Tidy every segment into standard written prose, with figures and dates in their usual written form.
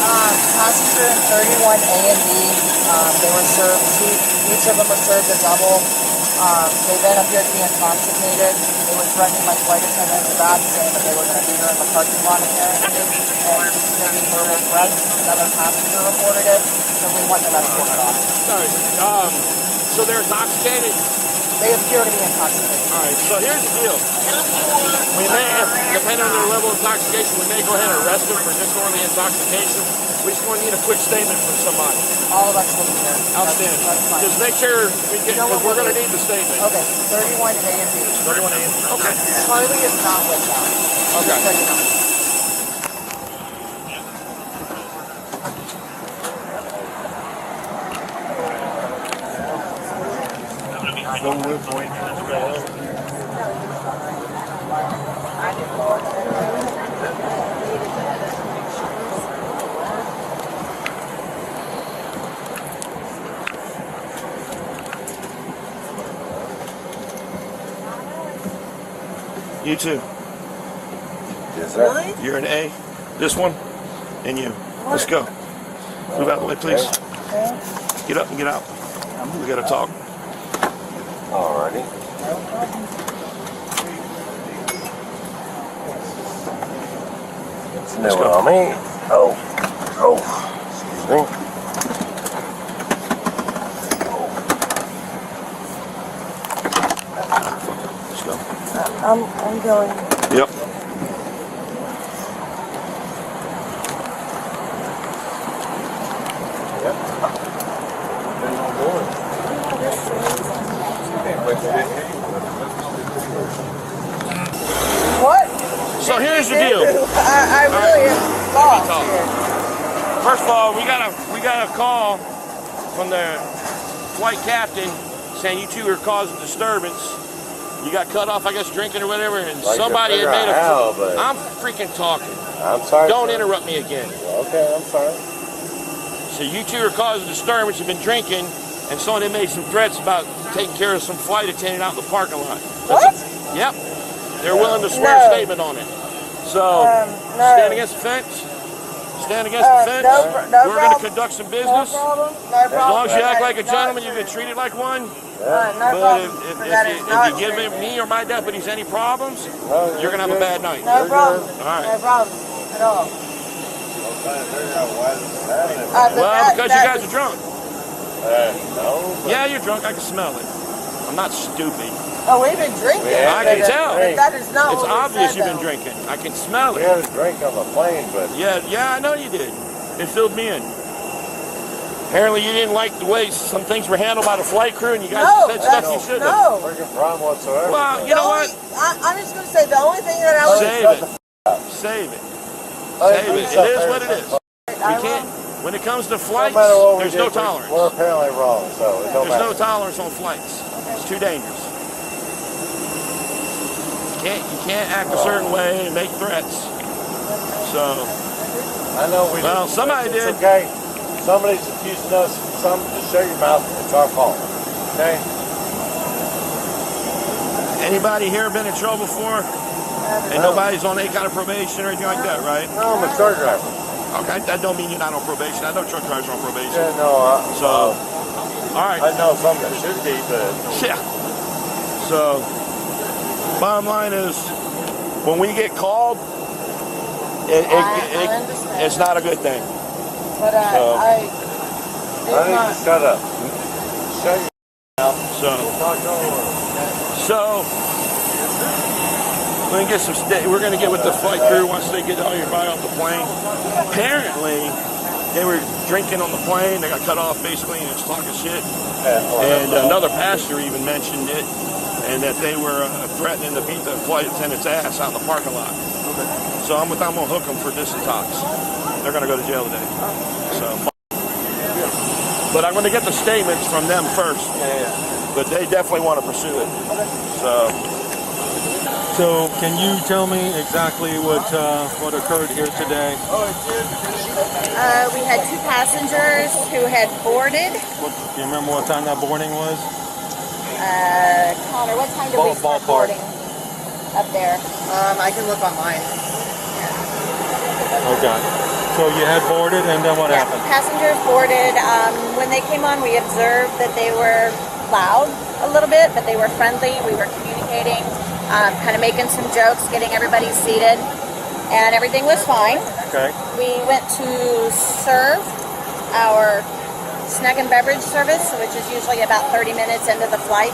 Passenger in 31A and B, they were served, each of them were served a double. They then appeared to be intoxicated. They were threatening my flight attendant in the back, saying that they were going to meet her in the parking lot apparently, and making verbal threats. Another passenger reported it, so we want them escorted off. Sorry, so they're intoxicated? They appear to be intoxicated. Alright, so here's the deal. We may, depending on their level of intoxication, we may go ahead and arrest them for disorderly intoxication. We just want to need a quick statement from somebody. All of us will be here. Outstanding. That's fine. Just make sure we get, because we're going to need the statement. Okay, 31A and B. 31A and B. Okay. Charlie is not with them. Okay. You too. Yes, sir. Really? You're an A. This one, and you. Let's go. Move out of the way, please. Okay. Get up and get out. We got to talk. Alrighty. It's new on me. Oh, excuse me. Let's go. I'm going. Yep. What? So here's the deal. I really am lost here. First of all, we got a call from the flight captain saying you two are causing disturbance. You got cut off, I guess, drinking or whatever, and Like somebody had made but I'm freaking talking. I'm sorry. Don't sir. interrupt me again. Okay, I'm sorry. So you two are causing disturbance. You've been drinking, and someone had made some threats about taking care of some flight attendant out in the parking lot. What? Yep. They're willing to swear a statement on it. So, no. stand against the fence. Stand against the fence. We're going to conduct some business. No problem. As long as you act like a gentleman, you've been treated like one. But if you give me or my deputies any problems, you're going to have a bad night. No problem. All right. No problem at all. Well, because you guys are drunk. No. Yeah, you're drunk. I can smell it. I'm not stupid. Oh, we've been drinking. Yeah, I can tell. That is not It's what we obvious said, you've been though. drinking. I can smell We it. had a drink on the plane, but Yeah, I know you did. It filled me in. Apparently you didn't like the way some things were handled by the flight crew, and you guys said stuff you shouldn't have. No. freaking problem whatsoever. Well, you know what? I'm just going to say the only thing that I was... Save it. Save it. Save it. It is what it is. We can't. When it comes to flights, there's no tolerance. We're apparently wrong, so it don't There's matter. no tolerance on flights. It's too dangerous. You can't act a certain way and make threats. So, I know we well, did. somebody It's did. okay. Somebody's accusing us. Just shut your mouth. It's our fault. Okay? Anybody here been in trouble before? And nobody's on any kind of probation or anything like that, right? No, I'm a truck driver. Okay, that don't mean you're not on probation. I know truck drivers are on probation. Yeah, no. So, all right. I know some that should be, but Yeah. So, bottom line is, when we get called, it's not a good thing. But I need to shut up. Shut your mouth. So, we're going to get with the flight crew once they get everybody off the plane. Apparently, they were drinking on the plane. They got cut off basically and was talking shit. And another passenger even mentioned it, and that they were threatening to beat the flight attendant's ass out in the parking lot. So I'm going to hook them for disintox. They're going to go to jail today. So, but I'm going to get the statements from them first. But they definitely want to pursue it. So can you tell me exactly what occurred here today? We had two passengers who had boarded. Do you remember what time that boarding was? Connor, what time did we start Ballpark. boarding up there? I can look online. Okay. So you had boarded, and then what Yeah, happened? passengers boarded. When they came on, we observed that they were loud a little bit, but they were friendly. We were communicating, kind of making some jokes, getting everybody seated, and everything was fine. Okay. We went to serve our snack and beverage service, which is usually about 30 minutes into the flight.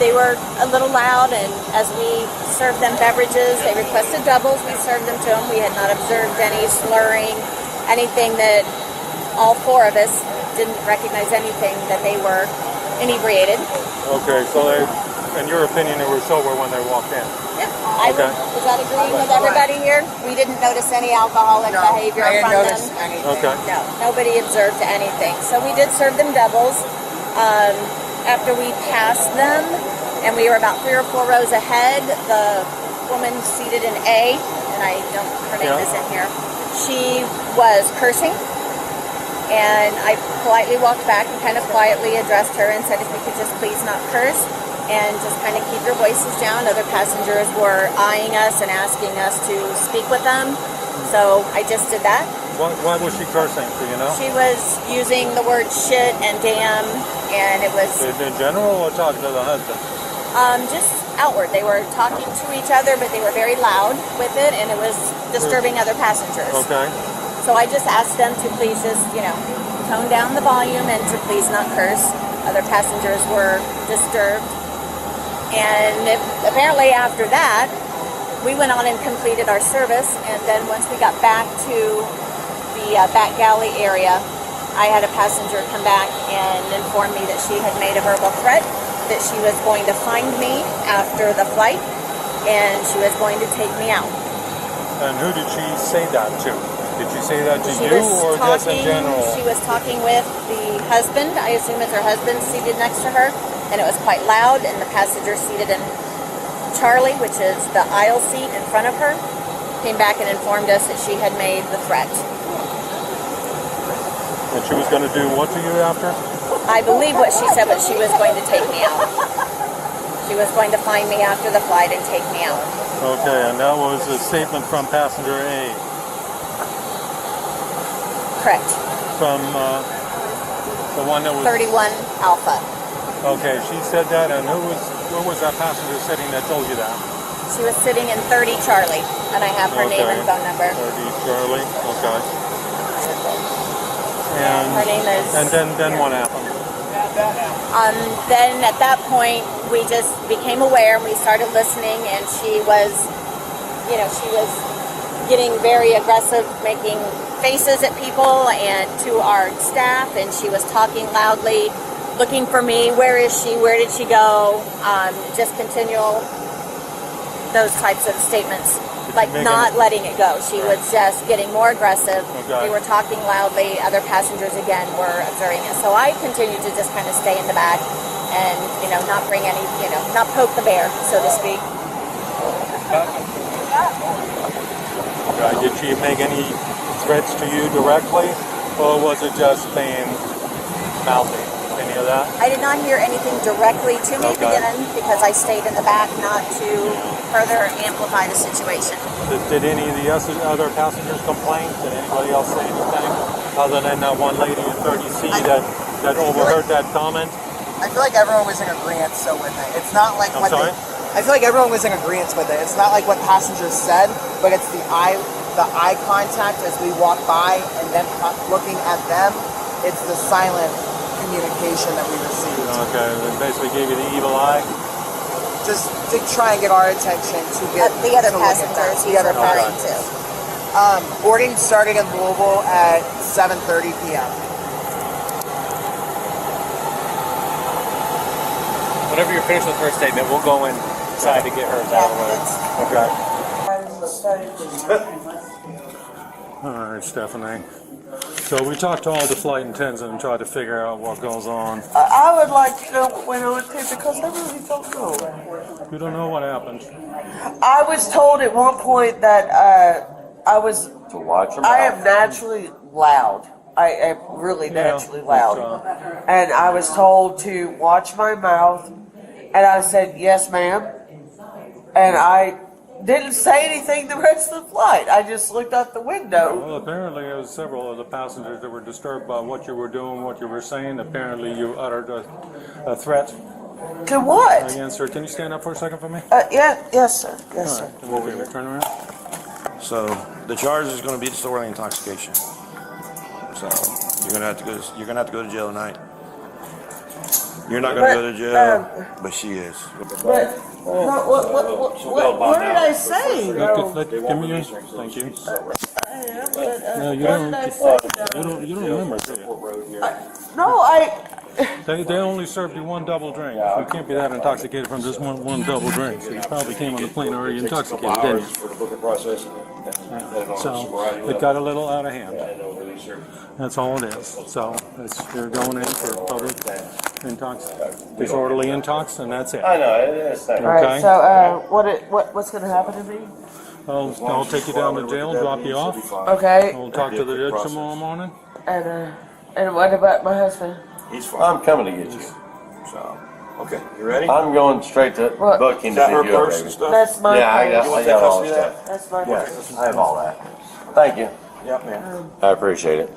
They were a little loud, and as we served them beverages, they requested doubles. We served them to them. We had not observed any slurring, anything that all four of us didn't recognize anything that they were inebriated. Okay, so they, in your opinion, they were sober when they walked in. Yep. Was that agreeing with everybody here? We didn't notice any alcoholic behavior I didn't from notice them. anything. Okay. No, nobody observed anything. So we did serve them doubles. After we passed them, and we were about 3 or 4 rows ahead, the woman seated in A, and I don't, her name is in here, she was cursing, and I politely walked back and kind of quietly addressed her and said if we could just please not curse, and just kind of keep your voices down. Other passengers were eyeing us and asking us to speak with them, so I just did that. Why was she cursing? Do you know? She was using the word shit and damn, and it was In general, or talking to the husband? just outward. They were talking to each other, but they were very loud with it, and it was disturbing other passengers. Okay. So I just asked them to please just, tone down the volume and to please not curse. Other passengers were disturbed. And apparently after that, we went on and completed our service, and then once we got back to the back galley area, I had a passenger come back and inform me that she had made a verbal threat, that she was going to find me after the flight, and she was going to take me out. And who did she say that to? Did she say that to She you, was or just in general? She was talking with the husband. I assume it's her husband seated next to her, and it was quite loud, and the passenger seated in Charlie, which is the aisle seat in front of her, came back and informed us that she had made the threat. And she was going to do what to you after? I believe what she said was she was going to take me out. She was going to find me after the flight and take me out. Okay, and that was a statement from passenger A. Correct. From the one that was 31 Alpha. Okay, she said that, and where was that passenger sitting that told you that? She was sitting in 30 Charlie, and I have her name and phone number. 30 Charlie. Okay. And her name is. And then what happened? Then at that point, we just became aware and we started listening, and she was getting very aggressive, making faces at people and to our staff, and she was talking loudly, looking for me. Where is she? Where did she go? Just continual those types of statements, like not letting it go. She was just getting more aggressive. Okay. They were talking loudly. Other passengers again were observing it. So I continued to just kind of stay in the back and not bring any, not poke the bear, so to speak. Did she make any threats to you directly, or was it just being mouthy? Any of that? I did not hear anything directly to me again because I stayed in the back not to further amplify the situation. Did any of the other passengers complain? Did anybody else say anything other than that one lady in 30C that overheard that comment? I feel like everyone was in agreement with it. It's not like I'm sorry? I feel like everyone was in agreement with it. It's not like what passengers said, but it's the eye contact as we walk by and then looking at them. It's the silent communication that we received. Okay, they basically gave you the evil eye. Just to try and get our attention to get the other to look at passengers that. he's referring to. Boarding starting in Louisville at 7:30 p.m. Whenever you're finished with her statement, we'll go inside to get hers out of the way. Okay. All right, Stephanie. So we talked to all the flight attendants and tried to figure out what goes on. I would like to know what went on too, because I really don't know. You don't know what happened. I was told at one point that I am naturally loud. I am really naturally loud. And I was told to watch my mouth, and I said, yes, ma'am. And I didn't say anything the rest of the flight. I just looked out the window. Well, apparently there was several of the passengers that were disturbed by what you were doing, what you were saying. Apparently you uttered a threat To what? against her. Can you stand up for a second for me? Yes, sir. Yes, All sir. right, move here. Turn around. So the charge is going to be disorderly intoxication. So you're going to have to go. You're going to have to go to jail tonight. You're not going to go to jail, but she is. But what did I say? Give me your. Thank you. No, you don't. You don't remember. Do you? No, They only served you one double drink. You can't be that intoxicated from just one double drink. So you probably came on the plane already intoxicated, didn't you? So it got a little out of hand. That's all it is. So you're going in for public disorderly intox, and that's it. I know, it is. All right. So what's going to happen to me? I'll take you down to jail, drop you off. Okay. We'll talk to the judge tomorrow morning. And what about my husband? He's fine. I'm coming to get you. So, okay, you ready? I'm going straight to What? booking to Her get you purse over. and stuff. That's my Yeah, I purse. got all that. That's my purse. Yeah, I have all that. Thank you. Yep, man. I appreciate it.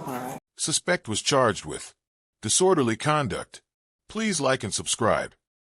Suspect was charged with disorderly conduct. Please like and subscribe.